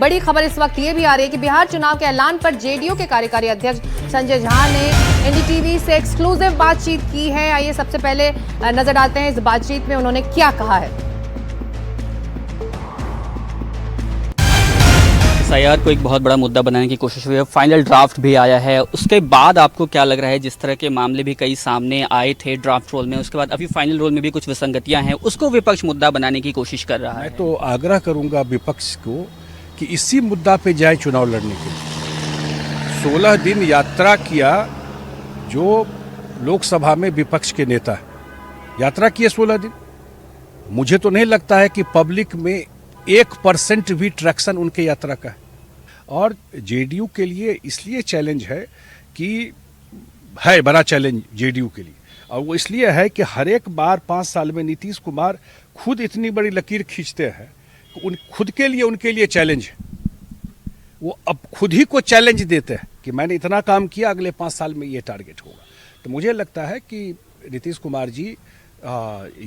बड़ी खबर इस वक्त ये भी आ रही है कि बिहार चुनाव के ऐलान पर जेडीयू के कार्यकारी अध्यक्ष संजय झा ने एनडीटीवी से एक्सक्लूसिव बातचीत की है। आइए सबसे पहले नजर डालते हैं इस बातचीत में उन्होंने क्या कहा है। एसआईआर को एक बहुत बड़ा मुद्दा बनाने की कोशिश हुई है, फाइनल ड्राफ्ट भी आया है। उसके बाद आपको क्या लग रहा है, जिस तरह के मामले भी कई सामने आए थे ड्राफ्ट रोल में, उसके बाद अभी फाइनल रोल में भी कुछ विसंगतियां हैं, उसको विपक्ष मुद्दा बनाने की कोशिश कर रहा है। मैं तो आग्रह करूंगा विपक्ष को कि इसी मुद्दा पे जाए चुनाव लड़ने के लिए। 16 दिन यात्रा किया जो लोकसभा में विपक्ष के नेता यात्रा किए 16 दिन। मुझे तो नहीं लगता है कि पब्लिक में 1% भी ट्रैक्शन उनके यात्रा का है। और जेडीयू के लिए इसलिए चैलेंज है कि है बड़ा चैलेंज जेडीयू के लिए, और वो इसलिए है कि हर एक बार 5 साल में नीतीश कुमार खुद इतनी बड़ी लकीर खींचते हैं कि खुद के लिए उनके लिए चैलेंज है। वो अब खुद ही को चैलेंज देते हैं कि मैंने इतना काम किया, अगले 5 साल में ये टारगेट होगा। तो मुझे लगता है कि नीतीश कुमार जी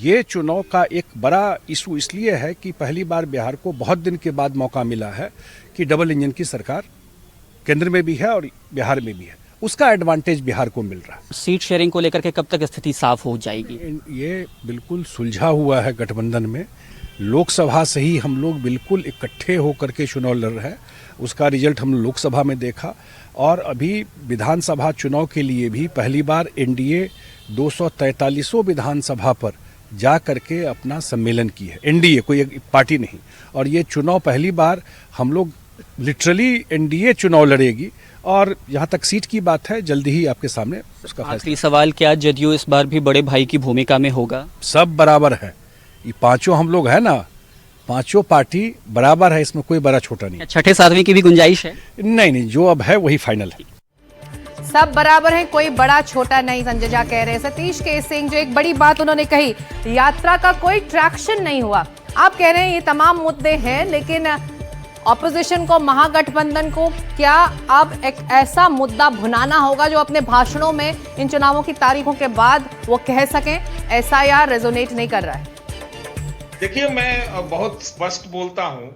ये चुनाव का एक बड़ा इशू इसलिए है कि पहली बार बिहार को बहुत दिन के बाद मौका मिला है कि डबल इंजन की सरकार केंद्र में भी है और बिहार में भी है। उसका एडवांटेज बिहार को मिल रहा है। सीट शेयरिंग को लेकर के कब तक स्थिति साफ हो जाएगी? ये बिल्कुल सुलझा हुआ है गठबंधन में। लोकसभा से ही हम लोग बिल्कुल इकट्ठे होकर के चुनाव लड़ रहे हैं। उसका रिजल्ट हम लोकसभा में देखा, और अभी विधानसभा चुनाव के लिए भी पहली बार एनडीए 243 विधानसभा पर जा करके अपना सम्मेलन की है। एनडीए कोई एक पार्टी नहीं, और ये चुनाव पहली बार हम लोग लिटरली एनडीए चुनाव लड़ेगी। और यहाँ तक सीट की बात है, जल्दी ही आपके सामने उसका आखिरी सवाल, क्या जदयू इस बार भी बड़े भाई की भूमिका में होगा? सब बराबर है। ये पांचों हम लोग है ना, पांचों पार्टी बराबर है, इसमें कोई बड़ा छोटा नहीं। छठे सातवीं की भी गुंजाइश है? नहीं, जो अब है वही फाइनल है। सब बराबर हैं, कोई बड़ा छोटा नहीं, संजय झा कह रहे हैं। सतीश के सिंह जो एक बड़ी बात उन्होंने कही, यात्रा का कोई ट्रैक्शन नहीं हुआ। आप कह रहे हैं ये तमाम मुद्दे हैं, लेकिन ऑपोजिशन को, महागठबंधन को क्या अब एक ऐसा मुद्दा भुनाना होगा जो अपने भाषणों में इन चुनावों की तारीखों के बाद वो कह सकें एसआईआर रेजोनेट नहीं कर रहा है? देखिए, मैं बहुत स्पष्ट बोलता हूं।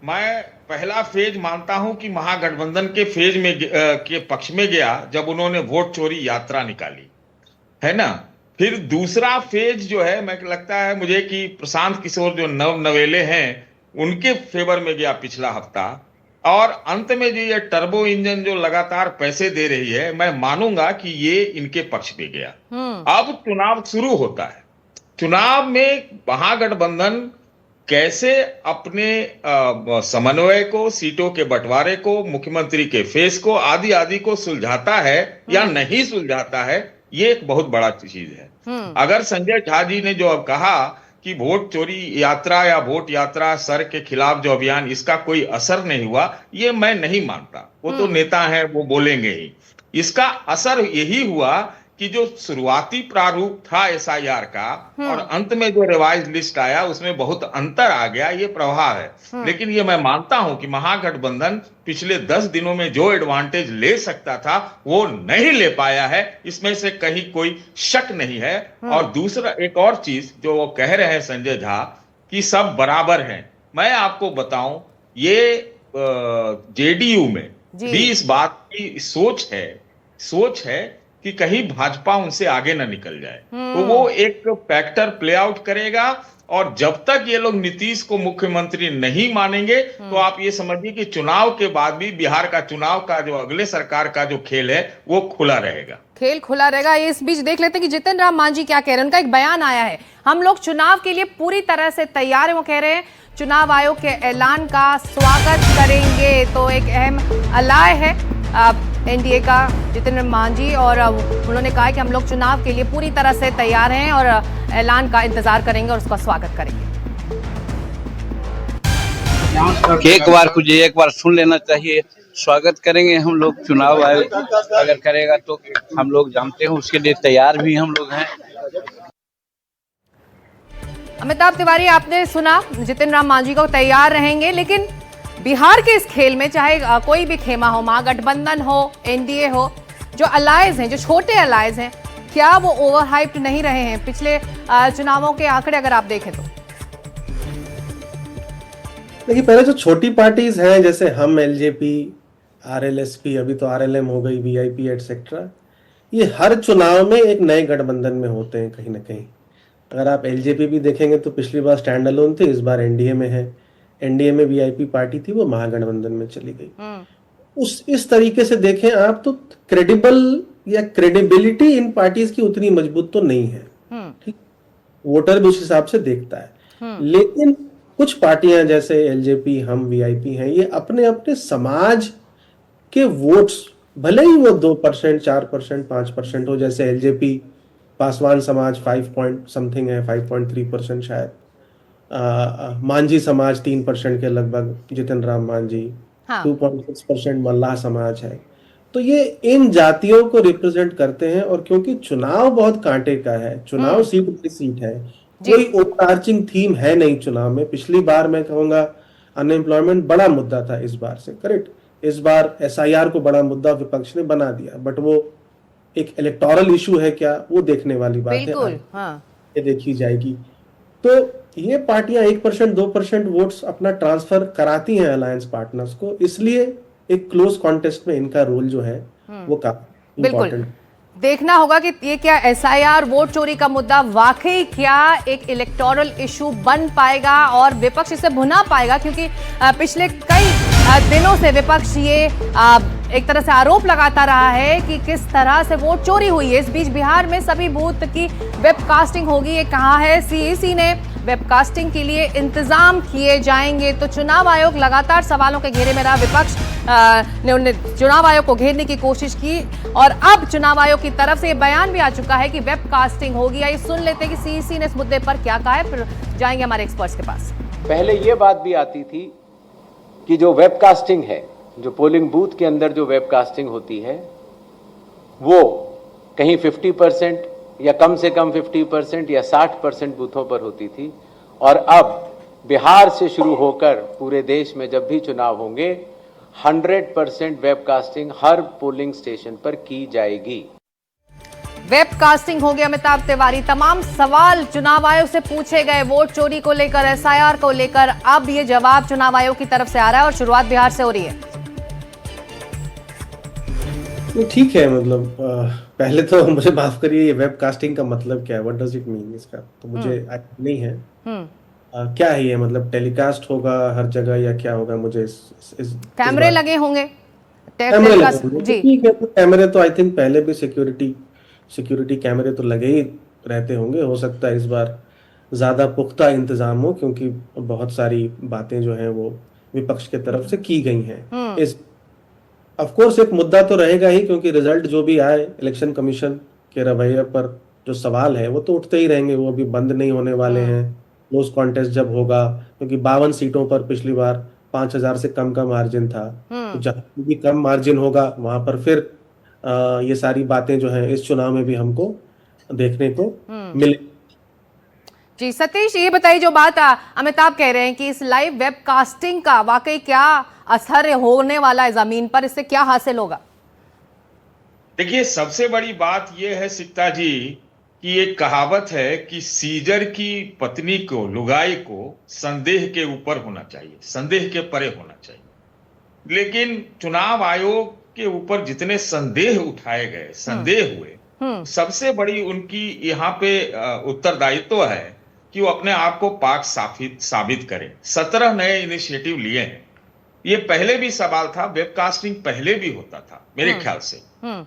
मैं पहला फेज मानता हूं कि महागठबंधन के फेज में के पक्ष में गया जब उन्होंने वोट चोरी यात्रा निकाली, है ना। फिर दूसरा फेज जो है, मैं लगता है मुझे कि प्रशांत किशोर जो नवेले हैं उनके फेवर में गया पिछला हफ्ता। और अंत में जो ये टर्बो इंजन जो लगातार पैसे दे रही है, मैं मानूंगा कि ये इनके पक्ष में गया। अब चुनाव शुरू होता है। चुनाव में महागठबंधन कैसे अपने समन्वय को, सीटों के बंटवारे को, मुख्यमंत्री के फेस को, आदि आदि को सुलझाता है या नहीं सुलझाता है, ये एक बहुत बड़ा चीज है। अगर संजय झा जी ने जो अब कहा कि वोट चोरी यात्रा या वोट यात्रा सर के खिलाफ जो अभियान, इसका कोई असर नहीं हुआ, ये मैं नहीं मानता। वो तो नेता हैं, वो बोलेंगे ही। इसका असर यही हुआ कि जो शुरुआती प्रारूप था एसआईआर का और अंत में जो रिवाइज लिस्ट आया, उसमें बहुत अंतर आ गया, ये प्रभाव है। लेकिन ये मैं मानता हूं कि महागठबंधन पिछले 10 दिनों में जो एडवांटेज ले सकता था वो नहीं ले पाया है, इसमें से कहीं कोई शक नहीं है। और दूसरा एक और चीज जो वो कह रहे हैं संजय झा कि सब बराबर हैं, मैं आपको बताऊं, ये जेडीयू में भी इस बात की सोच है कि कहीं भाजपा उनसे आगे ना निकल जाए। तो वो एक फैक्टर प्ले आउट करेगा, और जब तक ये लोग नीतीश को मुख्यमंत्री नहीं मानेंगे तो आप ये समझिए कि चुनाव के बाद भी बिहार का चुनाव का जो अगले सरकार का जो खेल है वो खुला रहेगा। खेल खुला रहेगा। इस बीच देख लेते हैं कि जितिन राम मांझी क्या कह रहे हैं। उनका एक बयान आया है, हम लोग चुनाव के लिए पूरी तरह से तैयार हैं। वो कह रहे हैं चुनाव आयोग के ऐलान का स्वागत करेंगे। तो एक अहम अलाय है एनडीए का जितिन राम मांझी, और उन्होंने कहा कि हम लोग चुनाव के लिए पूरी तरह से तैयार हैं और ऐलान का इंतजार करेंगे और उसका स्वागत करेंगे। एक बार सुन लेना चाहिए। स्वागत करेंगे हम लोग, चुनाव आयोग अगर करेगा तो हम लोग जानते हैं, उसके लिए तैयार भी हम लोग हैं। अमिताभ तिवारी, आपने सुना जितिन राम मांझी को तैयार रहेंगे, लेकिन बिहार के इस खेल में चाहे कोई भी खेमा हो, महागठबंधन हो, एनडीए हो, जो अलायंस हैं, जो छोटे अलायंस हैं, क्या वो ओवरहाइप्ड नहीं रहे हैं? पिछले चुनावों के आंकड़े अगर आप देखें तो देखिए, पहले जो छोटी पार्टीज हैं जैसे हम, एलजेपी, आरएलएसपी, अभी तो आरएलएम हो गई, वीआईपी एटसेट्रा, ये हर चुनाव में एक नए गठबंधन में होते हैं कहीं ना कहीं। अगर आप एलजेपी भी देखेंगे तो पिछली बार स्टैंड अलोन थी, इस बार एनडीए में है। एनडीए में वीआईपी पार्टी थी, वो महागठबंधन में चली गई। इस तरीके से देखें आप तो क्रेडिबल या क्रेडिबिलिटी इन पार्टीज की उतनी मजबूत तो नहीं है। ठीक, वोटर भी उस हिसाब से देखता है। लेकिन कुछ पार्टियां जैसे एलजेपी, हम, वीआईपी हैं, ये अपने अपने समाज के वोट्स, भले ही वो 2%, 4%, 5% हो, जैसे एलजेपी पासवान समाज 5 पॉइंट समथिंग है, 5.3% शायद, मांझी समाज 3% के लगभग, जितिन राम मांझी, 2.6% मल्लाह समाज है। तो ये इन जातियों को रिप्रेजेंट करते हैं। और क्योंकि चुनाव बहुत कांटे का है, चुनाव सीट पे सीट है, कोई ओवरआर्चिंग थीम है नहीं चुनाव में। पिछली बार मैं कहूंगा अनएम्प्लॉयमेंट बड़ा मुद्दा था, इस बार से करेक्ट। इस बार एसआईआर को बड़ा मुद्दा विपक्ष ने बना दिया, बट वो एक इलेक्टोरल इशू है क्या, वो देखने वाली बात है। ये देखी जाएगी। तो ये पार्टियां 1%, 2% वोट्स अपना ट्रांसफर कराती हैं अलायंस पार्टनर्स को, इसलिए एक क्लोज कॉन्टेस्ट में इनका रोल जो है वो काफी इंपॉर्टेंट। देखना होगा कि ये क्या एसआईआर, वोट चोरी का मुद्दा वाकई क्या एक इलेक्टोरल इशू बन पाएगा और विपक्ष इसे भुना पाएगा, क्योंकि पिछले कई दिनों से विपक्ष ये एक तरह से आरोप लगाता रहा है कि किस तरह से वोट चोरी हुई है। इस बीच बिहार में सभी बूथ की वेबकास्टिंग होगी, ये कहा है सीईसी ने। वेबकास्टिंग के लिए इंतजाम किए जाएंगे। तो चुनाव आयोग लगातार सवालों के घेरे में रहा। विपक्ष ने उन्हें चुनाव आयोग को घेरने की कोशिश की और अब चुनाव आयोग की तरफ से ये बयान भी आ चुका है कि वेबकास्टिंग होगी। आइए सुन लेते हैं कि सीईसी ने इस मुद्दे पर क्या कहा है, फिर जाएंगे हमारे एक्सपर्ट्स के पास। पहले ये बात भी आती थी कि जो वेबकास्टिंग है, जो पोलिंग बूथ के अंदर जो वेबकास्टिंग होती है, वो कहीं 50% या कम से कम 50% या 60% बूथों पर होती थी। और अब बिहार से शुरू होकर पूरे देश में जब भी चुनाव होंगे 100% वेबकास्टिंग हर पोलिंग स्टेशन पर की जाएगी। वेबकास्टिंग होगी। अमिताभ तिवारी, तमाम सवाल चुनाव आयोग से पूछे गए वोट चोरी को लेकर, एसआईआर को लेकर, अब ये जवाब चुनाव आयोग की तरफ से आ रहा है और शुरुआत बिहार से हो रही है। ठीक है, मतलब पहले तो मुझे माफ करिए, ये वेबकास्टिंग का मतलब क्या है, व्हाट डज इट मीन, इसका तो मुझे नहीं है। क्या है ये, मतलब टेलीकास्ट होगा हर जगह या क्या होगा? मुझे इस कैमरे लगे होंगे, जी ठीक है। तो कैमरे तो आई थिंक पहले भी सिक्योरिटी कैमरे तो लगे ही रहते होंगे। हो सकता है इस बार ज्यादा पुख्ता इंतजाम हो, क्योंकि बहुत सारी बातें जो हैं वो विपक्ष के तरफ से की गई हैं। इस ऑफ कोर्स एक मुद्दा तो रहेगा ही, क्योंकि रिजल्ट जो भी आए, इलेक्शन कमीशन के रवैये पर जो सवाल है वो तो उठते ही रहेंगे, वो अभी बंद नहीं होने वाले हैं। क्लोज कॉन्टेस्ट जब होगा, क्योंकि 52 सीटों पर पिछली बार 5000 से कम का मार्जिन था, तो जहां भी कम मार्जिन होगा वहां पर फिर ये सारी बातें जो हैं इस चुनाव में भी हमको देखने को मिले। जी सतीश, ये बताइए, जो बात अमिताभ कह रहे हैं कि इस लाइव वेबकास्टिंग का वाकई क्या असर होने वाला है जमीन पर, इससे क्या हासिल होगा? देखिए, सबसे बड़ी बात यह है सिक्ता जी कि एक कहावत है कि सीजर की पत्नी को, लुगाई को संदेह के ऊपर होना चाहिए, संदेह के परे होना चाहिए। लेकिन चुनाव आयोग के ऊपर जितने संदेह उठाए गए, संदेह हुए, सबसे बड़ी उनकी यहाँ पे उत्तरदायित्व है कि वो अपने आप को पाक साबित करें। 17 नए इनिशिएटिव लिए हैं। ये पहले भी सवाल था, वेबकास्टिंग पहले भी होता था मेरे ख्याल से,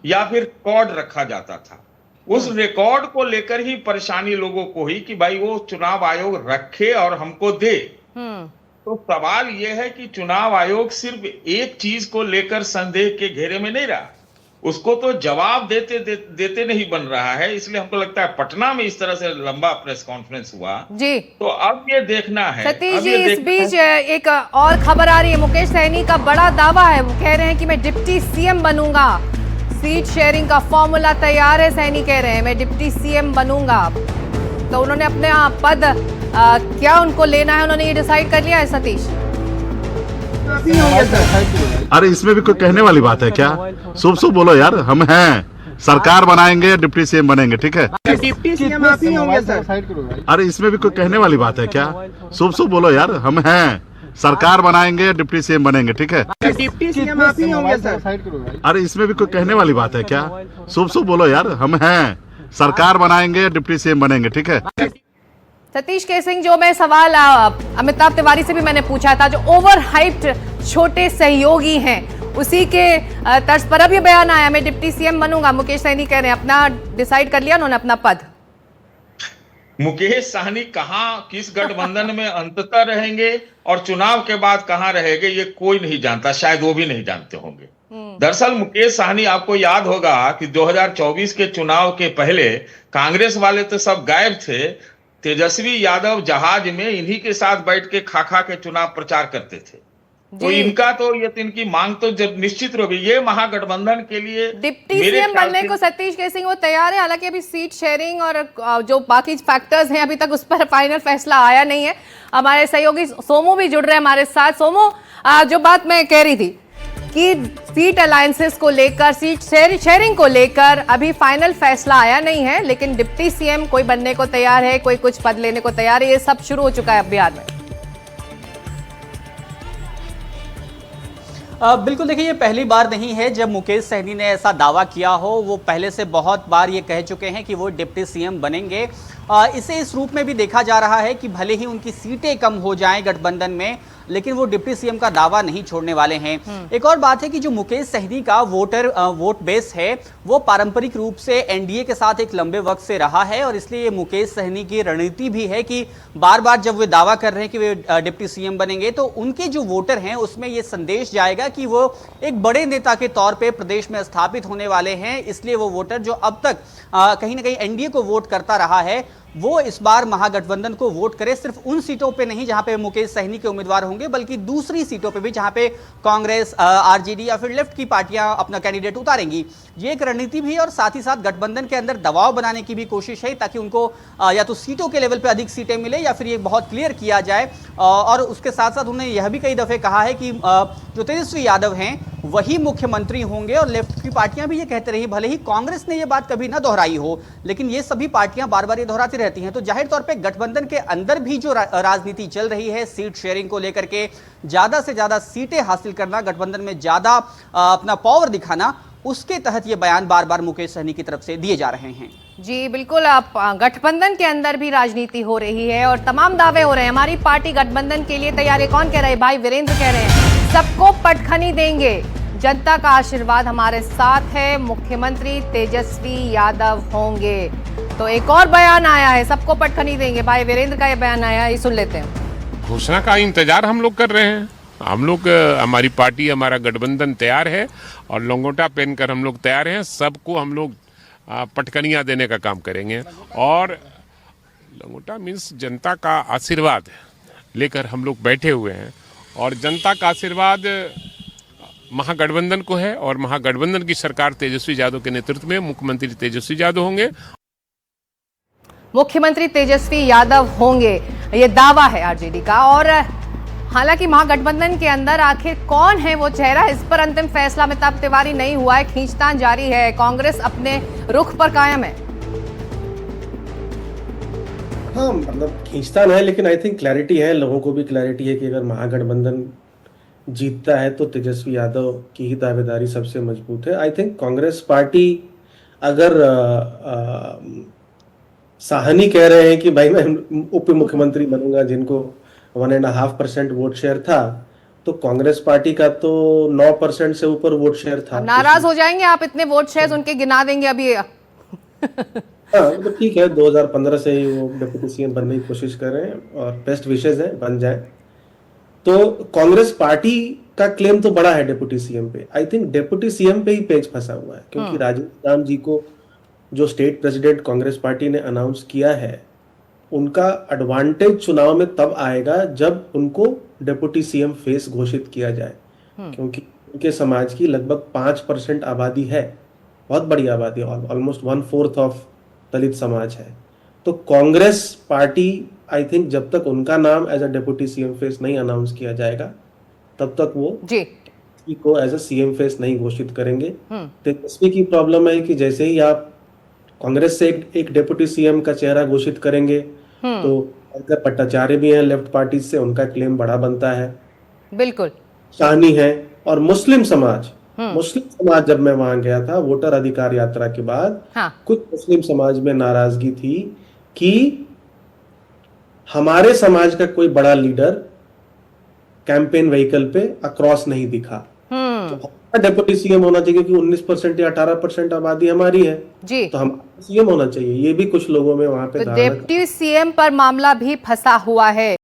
या फिर रिकॉर्ड रखा जाता था। उस रिकॉर्ड को लेकर ही परेशानी लोगों को हुई कि भाई वो चुनाव आयोग रखे और हमको दे। तो सवाल यह है कि चुनाव आयोग सिर्फ एक चीज को लेकर संदेह के घेरे में नहीं रहा, उसको तो जवाब देते नहीं बन रहा है। इसलिए हमको लगता है पटना में इस तरह से लंबा प्रेस कॉन्फ्रेंस हुआ जी। तो अब ये देखना है सतीश जी, इस बीच एक और खबर आ रही है। मुकेश सहनी का बड़ा दावा है, वो कह रहे हैं कि मैं डिप्टी सीएम बनूंगा। सीट शेयरिंग का फॉर्मूला तैयार है, सहनी कह रहे हैं मैं डिप्टी सीएम बनूंगा। तो उन्होंने अपने पद क्या उनको लेना है, उन्होंने ये डिसाइड कर लिया है सतीश? अरे इसमें भी कोई कहने वाली बात है क्या? शुभ बोलो यार, हम हैं, सरकार बनाएंगे, डिप्टी सीएम बनेंगे, ठीक है? डिप्टी सीएम आप ही होंगे सर। अरे इसमें भी कोई कहने वाली बात है क्या? शुभ बोलो यार, हम हैं, सरकार बनाएंगे, डिप्टी सीएम बनेंगे, ठीक है। डिप्टी सीएम आप ही होंगे सर? अरे इसमें भी कोई कहने वाली बात है क्या? शुभ शुभ बोलो यार, हम हैं, सरकार बनाएंगे, डिप्टी सीएम बनेंगे, ठीक है। सतीश के सिंह, जो मैं सवाल अमिताभ तिवारी से भी मैंने पूछा था, जो ओवर हाइप्ड छोटे सहयोगी हैं, उसी के तर्ज पर अब ये बयान आया, मैं डिप्टी सीएम बनूंगा। मुकेश सहनी कह रहे हैं अपना डिसाइड कर लिया उन्होंने अपना पद। मुकेश सहनी कहां किस गठबंधन में अंततः रहेंगे और चुनाव के बाद कहां रहेंगे, ये कोई नहीं जानता, शायद वो भी नहीं जानते होंगे। दरअसल मुकेश सहनी, आपको याद होगा कि 2024 के चुनाव के पहले कांग्रेस वाले तो सब गायब थे, तेजस्वी यादव जहाज में इन्हीं के साथ बैठ के खा के चुनाव प्रचार करते थे। तो इनका तो ये इनकी मांग तो जब निश्चित होगी, ये महागठबंधन के लिए डिप्टी सीएम बनने को सतीश के सिंह वो तैयार है। हालांकि अभी सीट शेयरिंग और जो बाकी फैक्टर्स हैं, अभी तक उस पर फाइनल फैसला आया नहीं है। हमारे सहयोगी सोमू भी जुड़ रहे हैं हमारे साथ। सोमू, जो बात मैं कह रही थी कि सीट अलायंसेस को लेकर, सीट शेयरिंग को लेकर अभी फाइनल फैसला आया नहीं है, लेकिन डिप्टी सीएम कोई बनने को तैयार है, कोई कुछ पद लेने को तैयार है, ये सब शुरू हो चुका है बिहार में। बिल्कुल, देखिए ये पहली बार नहीं है जब मुकेश सहनी ने ऐसा दावा किया हो। वो पहले से बहुत बार ये कह चुके हैं कि वो डिप्टी सीएम बनेंगे। इसे इस रूप में भी देखा जा रहा है कि भले ही उनकी सीटें कम हो जाएं गठबंधन में, लेकिन वो डिप्टी सीएम का दावा नहीं छोड़ने वाले हैं। एक और बात है कि जो मुकेश सहनी का वोट बेस है, वो पारंपरिक रूप से एनडीए के साथ एक लंबे वक्त से रहा है, और इसलिए ये मुकेश सहनी की रणनीति भी है कि बार बार जब वे दावा कर रहे हैं कि वे डिप्टी सीएम बनेंगे, तो उनके जो वोटर हैं उसमें ये संदेश जाएगा कि वो एक बड़े नेता के तौर पर प्रदेश में स्थापित होने वाले हैं। इसलिए वो वोटर जो अब तक कहीं ना कहीं एनडीए को वोट करता रहा है, वो इस बार महागठबंधन को वोट करे, सिर्फ उन सीटों पे नहीं जहां पे मुकेश सहनी के उम्मीदवार होंगे, बल्कि दूसरी सीटों पे भी जहां पे कांग्रेस, आरजेडी या फिर लेफ्ट की पार्टियां अपना कैंडिडेट उतारेंगी। ये एक रणनीति भी है, और साथ ही साथ गठबंधन के अंदर दबाव बनाने की भी कोशिश है, ताकि उनको या तो सीटों के लेवल पे अधिक सीटें मिले, या फिर ये बहुत क्लियर किया जाए। और उसके साथ साथ उन्होंने यह भी कई दफे कहा है कि जो तेजस्वी यादव हैं वही मुख्यमंत्री होंगे, और लेफ्ट की पार्टियां भी ये कहते रही, भले ही कांग्रेस ने ये बात कभी ना दोहराई हो, लेकिन ये सभी पार्टियां बार बार ये दोहराती रहती हैं। तो जाहिर तौर पे गठबंधन के अंदर भी जो राजनीति चल रही है सीट शेयरिंग को लेकर के, ज्यादा से ज्यादा सीटें हासिल करना, गठबंधन में ज्यादा अपना पावर दिखाना, उसके तहत ये बयान बार बार मुकेश सहनी की तरफ से दिए जा रहे हैं। जी बिल्कुल, आप गठबंधन के अंदर भी राजनीति हो रही है और तमाम दावे हो रहे हैं। हमारी पार्टी गठबंधन के लिए तैयार है। कौन कह रहे हैं? भाई वीरेंद्र कह रहे हैं सबको पटखनी देंगे, जनता का आशीर्वाद हमारे साथ है, मुख्यमंत्री तेजस्वी यादव होंगे। तो एक और बयान आया है, सबको पटखनी देंगे, भाई वीरेंद्र का ये बयान आया है, ये सुन लेते हैं। घोषणा का इंतजार हम लोग कर रहे हैं। हम लोग, हमारी पार्टी, हमारा गठबंधन तैयार है और लंगोटा पहनकर हम लोग तैयार हैं। सबको हम लोग पटकनियां देने का काम करेंगे, और लंगोटा मीन्स जनता का आशीर्वाद लेकर हम लोग बैठे हुए हैं, और जनता का आशीर्वाद महागठबंधन को है, और महागठबंधन की सरकार तेजस्वी यादव के नेतृत्व में मुख्यमंत्री तेजस्वी यादव होंगे। मुख्यमंत्री तेजस्वी यादव होंगे, ये दावा है आरजेडी का। और हालांकि महागठबंधन के अंदर आखिर कौन है वो चेहरा, इस पर अंतिम फैसला अमिताभ तिवारी नहीं हुआ है, खींचतान जारी है, कांग्रेस अपने रुख पर कायम है। हाँ, मतलब खींचतान है, लेकिन आई थिंक क्लैरिटी है, लोगों को भी क्लैरिटी है कि अगर महागठबंधन जीतता है तो तेजस्वी यादव की ही दावेदारी सबसे मजबूत है। आई थिंक कांग्रेस पार्टी, अगर साहनी कह रहे हैं कि भाई मैं उप मुख्यमंत्री बनूंगा, जिनको 1.5% वोट शेयर था, तो कांग्रेस पार्टी का तो 9% से ऊपर वोट शेयर था। नाराज हो जाएंगे आप, इतने वोट शेयर उनके गिना देंगे अभी। हाँ, तो ठीक है, 2015 से ही वो डिप्टी सीएम बनने की कोशिश कर रहे हैं, और बेस्ट विशेज है बन जाए। तो कांग्रेस पार्टी का क्लेम तो बड़ा है डिप्टी सीएम पे। आई थिंक डिप्टी सीएम पे ही पेच फंसा हुआ है, क्योंकि राजीव राम जी को जो स्टेट प्रेसिडेंट कांग्रेस पार्टी ने अनाउंस किया है, उनका एडवांटेज चुनाव में तब आएगा जब उनको डिप्टी सीएम फेस घोषित किया जाए, क्योंकि उनके समाज की लगभग 5% आबादी है, बहुत बड़ी आबादी, ऑलमोस्ट 1/4 ऑफ दलित समाज है। तो कांग्रेस पार्टी, आई थिंक जब तक उनका नाम as a deputy CM face नहीं अनाउंस किया जाएगा, तब तक वो जी को एज अ सीएम फेस नहीं घोषित करेंगे। तेजस्वी की प्रॉब्लम है कि जैसे ही आप कांग्रेस से एक डिप्टी सीएम का चेहरा घोषित करेंगे, तो पंकज भट्टाचार्य भी हैं लेफ्ट पार्टी से, उनका क्लेम बड़ा बनता है, बिल्कुल। शानी है। और मुस्लिम समाज जब मैं वहां गया था वोटर अधिकार यात्रा के बाद, हाँ। कुछ मुस्लिम समाज में नाराजगी थी कि हमारे समाज का कोई बड़ा लीडर कैंपेन व्हीकल पे अक्रॉस नहीं दिखा। तो डेप्यूटी सीएम होना चाहिए क्योंकि 19% या 18% आबादी हमारी है जी, तो हम सीएम होना चाहिए। ये भी कुछ लोगों में वहां पे तो डिप्टी सीएम पर मामला भी फंसा हुआ है।